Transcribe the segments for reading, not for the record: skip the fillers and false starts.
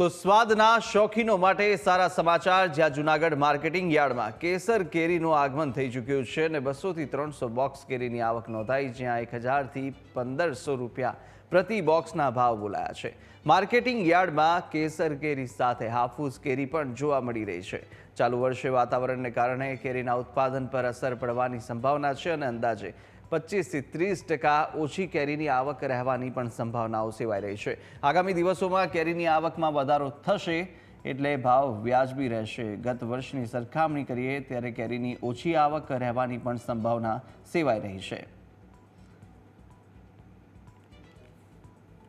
તો સ્વાદના શોખીનો માટે સારા સમાચાર, જ્યાં જૂનાગઢ માર્કેટિંગ યાર્ડમાં કેસર કેરીનું આગમન થઈ ચૂક્યું છે અને 200 થી 300 બોક્સ કેરીની આવક નોંધાઈ, જ્યાં 1000 થી 1500 રૂપિયા પ્રતિ બોક્સના ભાવ બોલાયા છે। માર્કેટિંગ યાર્ડમાં કેસર કેરી સાથે હાફૂસ કેરી પણ જોવા મળી રહી છે। ચાલુ વર્ષે વાતાવરણને કારણે કેરીના ઉત્પાદન પર અસર પડવાની સંભાવના છે અને અંદાજે 25 થી 30% ઓછી કેરીની આવક રહેવાની પણ સંભાવનાઓ સેવાઈ રહી છે। આગામી દિવસોમાં કેરીની આવકમાં વધારો થશે એટલે ભાવ વ્યાજબી રહેશે। ગત વર્ષની સરખામણી કરીએ ત્યારે કેરીની ઓછી આવક રહેવાની પણ સંભાવના સેવાઈ રહી છે।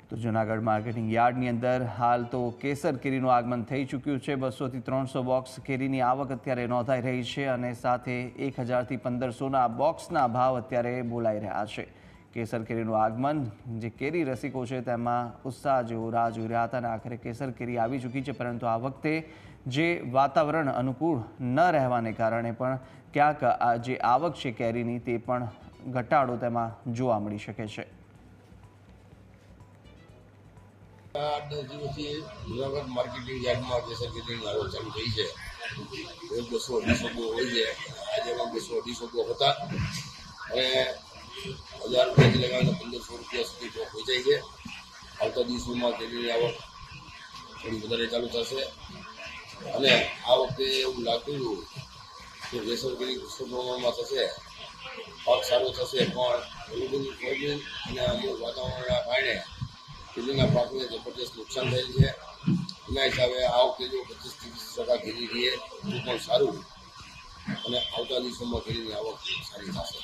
તો જૂનાગઢ માર્કેટિંગ યાર્ડની અંદર હાલ તો કેસર કેરીનું આગમન થઈ ચૂક્યું છે। 200 થી 300 બોક્સ કેરીની આવક અત્યારે નોંધાઈ રહી છે અને સાથે 1000 થી 1500ના બોક્સના ભાવ અત્યારે બોલાઈ રહ્યા છે। કેસર કેરીનું આગમન, જે કેરી રસિકો છે તેમાં ઉત્સાહ જેવો રાહ જોઈ રહ્યા હતા અને આખરે કેસર કેરી આવી ચૂકી છે, પરંતુ આ વખતે જે વાતાવરણ અનુકૂળ ન રહેવાને કારણે પણ ક્યાંક આ જે આવક છે કેરીની તે પણ ઘટાડો તેમાં જોવા મળી શકે છે। 8-10 દિવસથી જૂનાગઢ માર્કેટિંગ યાર્ડમાં કેસર કેરીની આવક ચાલુ થઈ છે। રોજ 200-250 બો હોય છે। આજે પણ 200-250 બો હતા અને 1000 રૂપિયાથી લગાવીને 1500 રૂપિયા સુધી બો પહોંચાઈ છે। આવતા દિવસોમાં કેરીની આવક થોડી વધારે ચાલુ થશે અને આ વખતે એવું લાગતું હતું કે કેસર કેરી પુષ્કળ પ્રમાણમાં થશે, પાક સારો થશે, પણ એવું બધું પ્રોબ્લેમ અને અમુક વાતાવરણના કારણે કેરીના પાકને જબરદસ્ત નુકસાન થયેલ છે। એના હિસાબે આ વખતે જો 25-30% કેરી રહે તો પણ સારું અને આવતા દિવસોમાં કેરીની આવક સારી થશે।